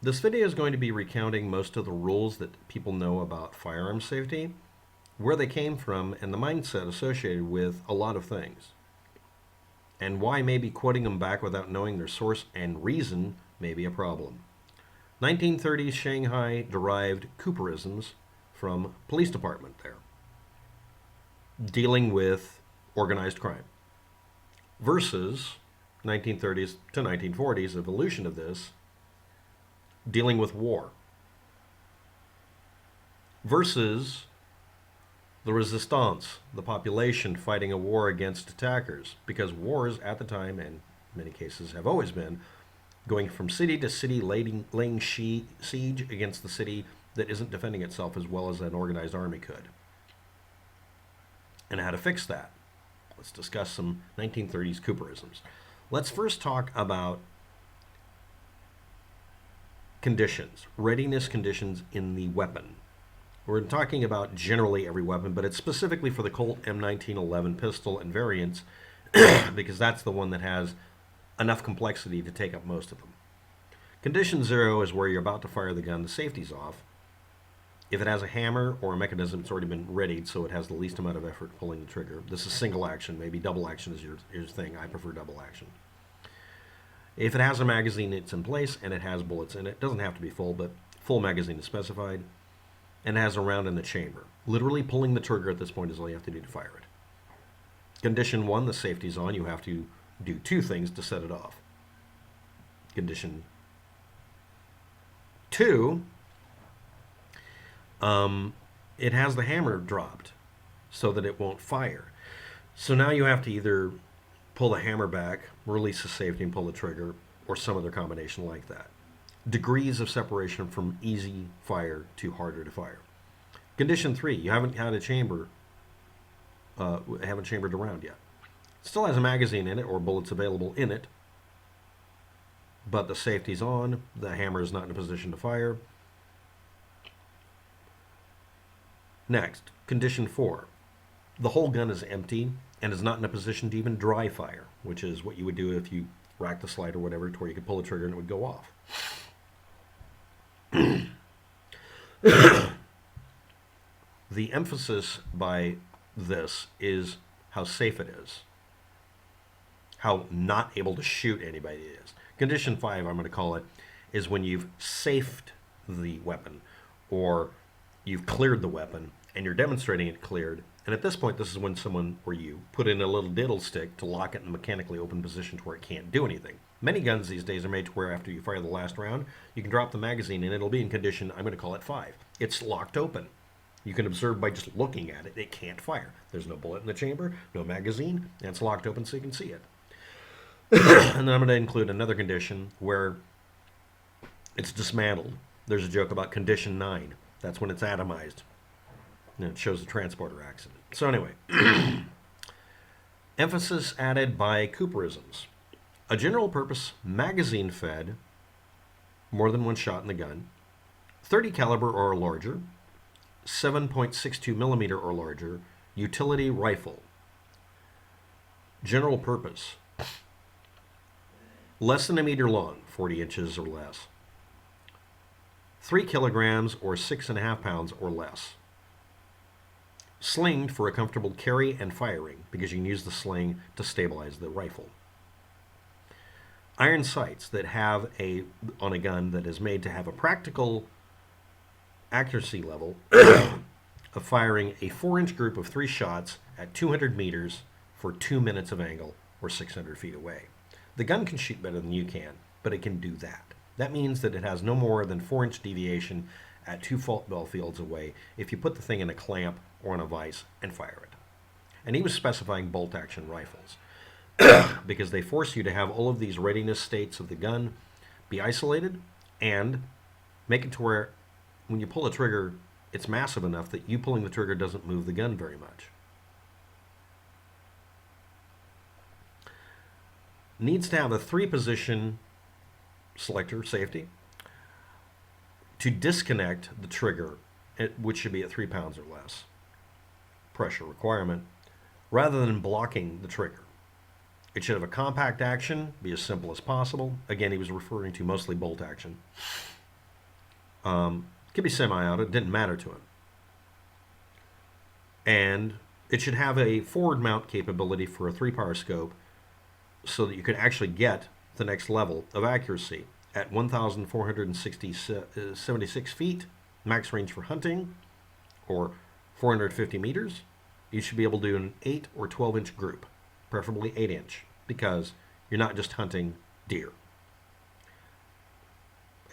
This video is going to be recounting most of the rules that people know about firearm safety, where they came from, and the mindset associated with a lot of things, and why maybe quoting them back without knowing their source and reason may be a problem. 1930s Shanghai derived Cooperisms from police department there, dealing with organized crime, versus 1930s to 1940s evolution of this, dealing with war, versus the resistance, the population fighting a war against attackers, because wars at the time, and many cases have always been, going from city to city, laying siege against the city that isn't defending itself as well as an organized army could, and how to fix that. Let's discuss some 1930s Cooperisms. Let's first talk about conditions, readiness conditions in the weapon. We're talking about generally every weapon, but it's specifically for the Colt M1911 pistol and variants because that's the one that has enough complexity to take up most of them. Condition 0 is where you're about to fire the gun, the safety's off. If it has a hammer or a mechanism, it's already been readied, so it has the least amount of effort pulling the trigger. This is single action, maybe double action is your thing. I prefer double action. If it has a magazine, it's in place, and it has bullets in it. It doesn't have to be full, but full magazine is specified, and it has a round in the chamber. Literally pulling the trigger at this point is all you have to do to fire it. Condition 1, the safety's on. You have to do two things to set it off. Condition 2, it has the hammer dropped so that it won't fire. So now you have to either pull the hammer back, release the safety, and pull the trigger, or some other combination like that. Degrees of separation from easy fire to harder to fire. Condition 3, you haven't had a chamber, haven't chambered a round yet. It still has a magazine in it or bullets available in it, but the safety's on, the hammer is not in a position to fire. Next, condition 4, the whole gun is empty and is not in a position to even dry fire, which is what you would do if you racked the slide or whatever to where you could pull the trigger and it would go off. The emphasis by this is how safe it is, how not able to shoot anybody it is. Condition 5, I'm going to call it, is when you've safed the weapon, or you've cleared the weapon, and you're demonstrating it cleared. And at this point, this is when where you put in a little diddle stick to lock it in a mechanically open position to where it can't do anything. Many guns these days are made to where after you fire the last round, you can drop the magazine and it'll be in condition, I'm going to call it 5. It's locked open. You can observe by just looking at it, it can't fire. There's no bullet in the chamber, no magazine, and it's locked open so you can see it. And then I'm going to include another condition where it's dismantled. There's a joke about condition 9. That's when it's atomized. And it shows the transporter accident. So anyway, emphasis added by Cooperisms. A general purpose magazine fed, more than one shot in the gun, 30 caliber or larger, 7.62 millimeter or larger, utility rifle. General purpose, less than a meter long, 40 inches or less, 3 kilograms or 6.5 pounds or less. Slinged for a comfortable carry and firing, because you can use the sling to stabilize the rifle. Iron sights that have on a gun that is made to have a practical accuracy level of firing a 4-inch group of 3 shots at 200 meters for 2 minutes of angle or 600 feet away. The gun can shoot better than you can, but it can do that. That means that it has no more than 4-inch deviation at 2 football fields away if you put the thing in a clamp or on a vise and fire it. And he was specifying bolt action rifles because they force you to have all of these readiness states of the gun be isolated and make it to where when you pull the trigger, it's massive enough that you pulling the trigger doesn't move the gun very much. Needs to have a 3-position selector safety to disconnect the trigger, which should be at 3 pounds or less pressure requirement, rather than blocking the trigger. It should have a compact action, be as simple as possible. Again, he was referring to mostly bolt action. It could be semi-auto. It didn't matter to him. And it should have a forward mount capability for a 3-power scope so that you could actually get the next level of accuracy at 1,476 feet, max range for hunting, or 450 meters. You should be able to do an 8 or 12-inch group, preferably 8-inch, because you're not just hunting deer.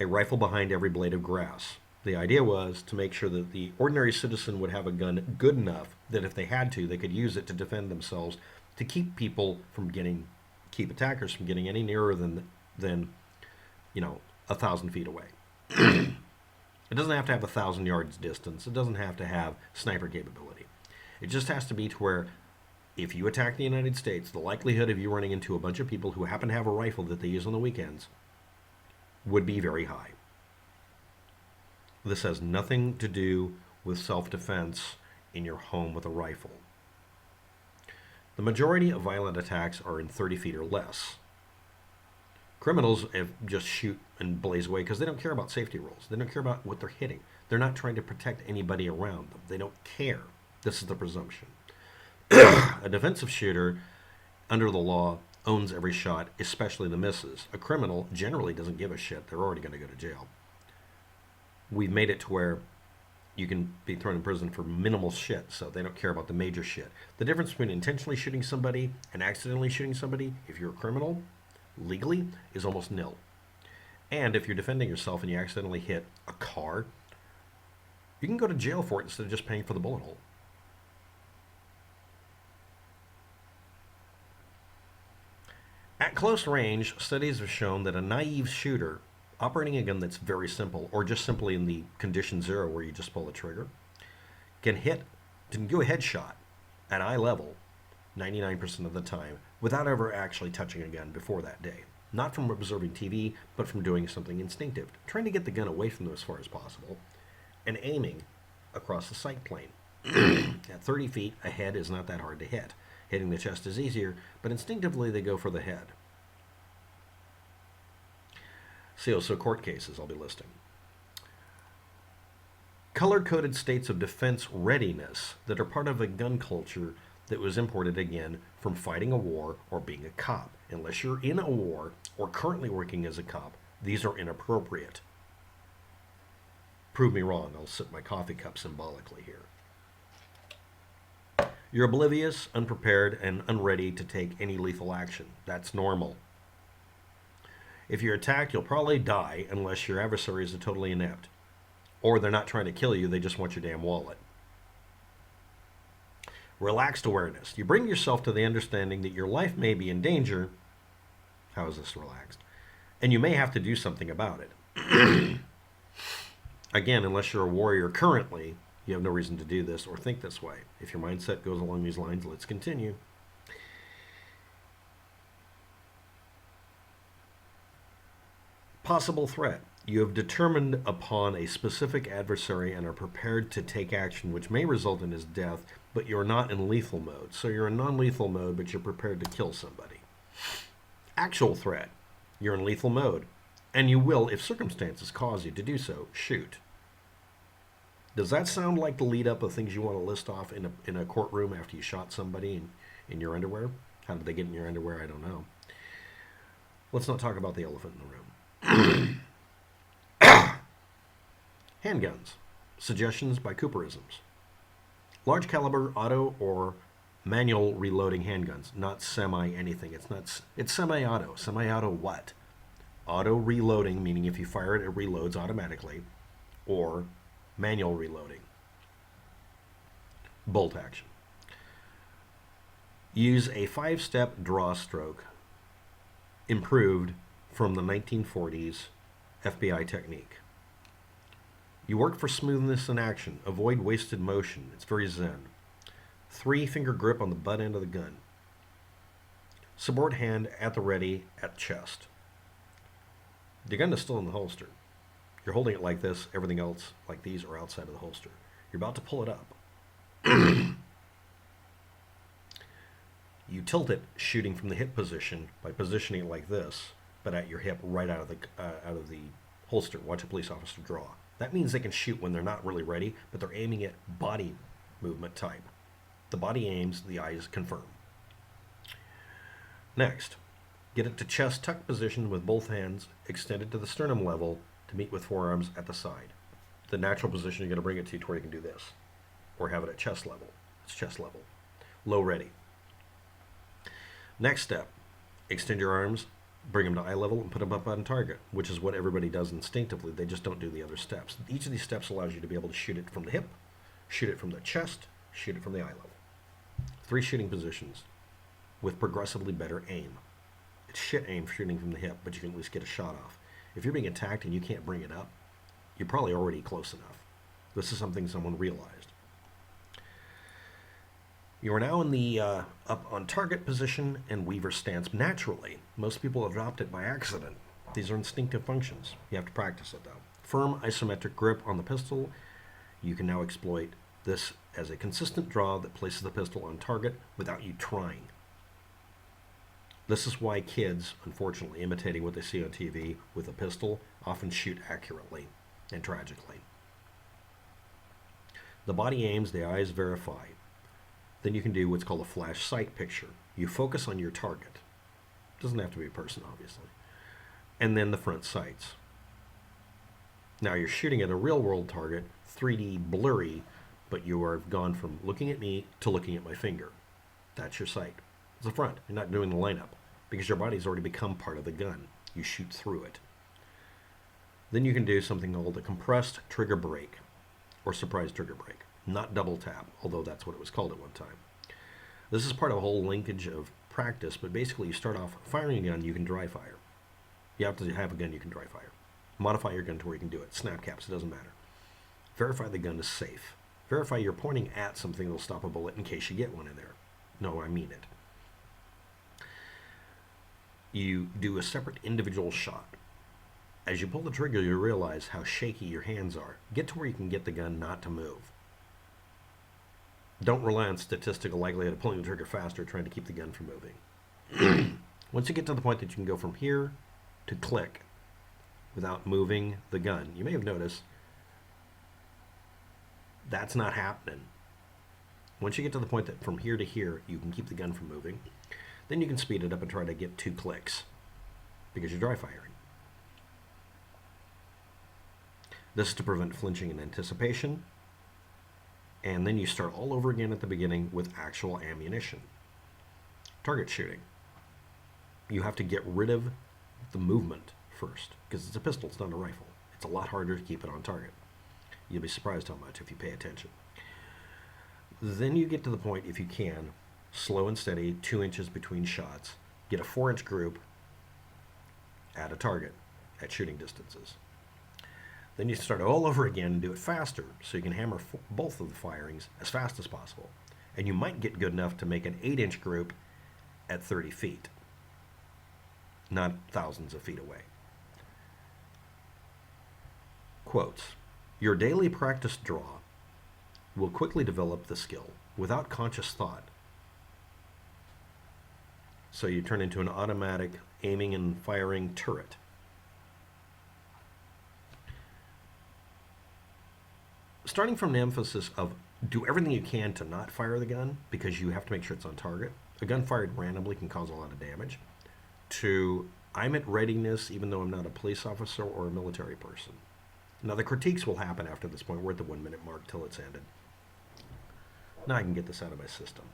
A rifle behind every blade of grass. The idea was to make sure that the ordinary citizen would have a gun good enough that if they had to, they could use it to defend themselves, to keep people from keep attackers from getting any nearer than 1,000 feet away. It doesn't have to have 1,000 yards distance. It doesn't have to have sniper capability. It just has to be to where if you attack the United States, the likelihood of you running into a bunch of people who happen to have a rifle that they use on the weekends would be very high. This has nothing to do with self-defense in your home with a rifle. The majority of violent attacks are in 30 feet or less. Criminals just shoot and blaze away because they don't care about safety rules. They don't care about what they're hitting. They're not trying to protect anybody around them. They don't care. This is the presumption. A defensive shooter, under the law, owns every shot, especially the misses. A criminal generally doesn't give a shit. They're already going to go to jail. We've made it to where you can be thrown in prison for minimal shit, so they don't care about the major shit. The difference between intentionally shooting somebody and accidentally shooting somebody, if you're a criminal, legally, is almost nil. And if you're defending yourself and you accidentally hit a car, you can go to jail for it instead of just paying for the bullet hole. At close range, studies have shown that a naive shooter operating a gun that's very simple, or just simply in the condition 0 where you just pull the trigger, can do a headshot at eye level 99% of the time without ever actually touching a gun before that day. Not from observing TV, but from doing something instinctive, trying to get the gun away from them as far as possible, and aiming across the sight plane. At 30 feet, a head is not that hard to hit. Hitting the chest is easier, but instinctively they go for the head. See also court cases I'll be listing. Color-coded states of defense readiness that are part of a gun culture that was imported again from fighting a war or being a cop. Unless you're in a war or currently working as a cop, these are inappropriate. Prove me wrong. I'll sip my coffee cup symbolically here. You're oblivious, unprepared, and unready to take any lethal action. That's normal. If you're attacked, you'll probably die unless your adversaries are totally inept. Or they're not trying to kill you, they just want your damn wallet. Relaxed awareness. You bring yourself to the understanding that your life may be in danger. How is this relaxed? And you may have to do something about it. Again, unless you're a warrior currently, you have no reason to do this or think this way. If your mindset goes along these lines, let's continue. Possible threat. You have determined upon a specific adversary and are prepared to take action which may result in his death, but you're not in lethal mode. So you're in non-lethal mode, but you're prepared to kill somebody. Actual threat. You're in lethal mode, and you will, if circumstances cause you to do so, shoot. Does that sound like the lead-up of things you want to list off in a courtroom after you shot somebody in your underwear? How did they get in your underwear? I don't know. Let's not talk about the elephant in the room. Handguns. Suggestions by Cooperisms. Large caliber auto or manual reloading handguns, not semi-anything. It's semi-auto. Semi-auto what? Auto reloading, meaning if you fire it, it reloads automatically, or manual reloading. Bolt action. Use a 5-step draw stroke, improved from the 1940s FBI technique. You work for smoothness in action. Avoid wasted motion. It's very zen. 3-finger grip on the butt end of the gun. Support hand at the ready at chest. The gun is still in the holster. You're holding it like this. Everything else, like these, are outside of the holster. You're about to pull it up. You tilt it, shooting from the hip position by positioning it like this, but at your hip, right out of the holster. Watch a police officer draw. That means they can shoot when they're not really ready, but they're aiming at body movement type. The body aims, the eyes confirm. Next, get it to chest tuck position with both hands extended to the sternum level to meet with forearms at the side. The natural position you're going to bring it to where you can do this, or have it at chest level. It's chest level. Low ready. Next step, extend your arms, bring them to eye level, and put them up on target, which is what everybody does instinctively. They just don't do the other steps. Each of these steps allows you to be able to shoot it from the hip, shoot it from the chest, shoot it from the eye level. 3 shooting positions with progressively better aim. It's shit aim shooting from the hip, but you can at least get a shot off. If you're being attacked and you can't bring it up, you're probably already close enough. This is something someone realized. You are now in the up on target position and weaver stance naturally. Most people adopt it by accident. These are instinctive functions. You have to practice it though. Firm isometric grip on the pistol. You can now exploit this as a consistent draw that places the pistol on target without you trying. This is why kids, unfortunately, imitating what they see on TV with a pistol, often shoot accurately and tragically. The body aims, the eyes verify. Then you can do what's called a flash sight picture. You focus on your target. Doesn't have to be a person, obviously. And then the front sights. Now you're shooting at a real-world target, 3D blurry, but you are gone from looking at me to looking at my finger. That's your sight. It's the front. You're not doing the lineup because your body's already become part of the gun. You shoot through it. Then you can do something called a compressed trigger break or surprise trigger break. Not double tap, although that's what it was called at one time. This is part of a whole linkage of practice, but basically you start off firing a gun, you can dry fire. You have to have a gun you can dry fire. Modify your gun to where you can do it. Snap caps, it doesn't matter. Verify the gun is safe. Verify you're pointing at something that'll stop a bullet in case you get one in there. No, I mean it. You do a separate individual shot. As you pull the trigger, you realize how shaky your hands are. Get to where you can get the gun not to move. Don't rely on statistical likelihood of pulling the trigger faster trying to keep the gun from moving. Once you get to the point that you can go from here to click without moving the gun, you may have noticed that's not happening. Once you get to the point that from here to here you can keep the gun from moving, then you can speed it up and try to get 2 clicks because you're dry firing. This is to prevent flinching and anticipation. And then you start all over again at the beginning with actual ammunition. Target shooting. You have to get rid of the movement first because it's a pistol, it's not a rifle. It's a lot harder to keep it on target. You'll be surprised how much if you pay attention. Then you get to the point, if you can, slow and steady, 2 inches between shots. Get a 4-inch group at a target at shooting distances. Then you start all over again and do it faster so you can hammer both of the firings as fast as possible. And you might get good enough to make an 8-inch group at 30 feet, not thousands of feet away. Quotes. Your daily practice draw will quickly develop the skill without conscious thought. So you turn into an automatic aiming and firing turret. Starting from an emphasis of do everything you can to not fire the gun because you have to make sure it's on target. A gun fired randomly can cause a lot of damage. To I'm at readiness even though I'm not a police officer or a military person. Now the critiques will happen after this point. We're at the 1-minute mark till it's ended. Now I can get this out of my system.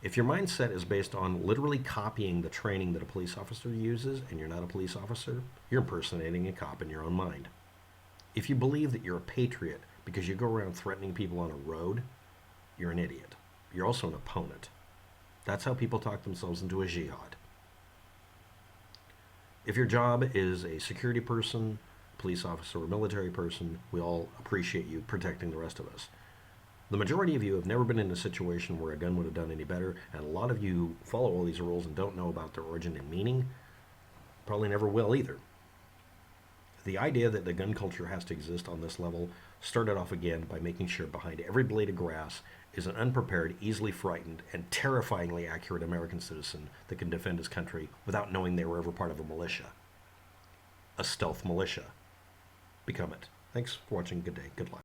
If your mindset is based on literally copying the training that a police officer uses and you're not a police officer, you're impersonating a cop in your own mind. If you believe that you're a patriot because you go around threatening people on a road, you're an idiot. You're also an opponent. That's how people talk themselves into a jihad. If your job is a security person, police officer, or military person, we all appreciate you protecting the rest of us. The majority of you have never been in a situation where a gun would have done any better, and a lot of you who follow all these rules and don't know about their origin and meaning probably never will either. The idea that the gun culture has to exist on this level started off again by making sure behind every blade of grass is an unprepared, easily frightened, and terrifyingly accurate American citizen that can defend his country without knowing they were ever part of a militia. A stealth militia. Become it. Thanks for watching. Good day. Good luck.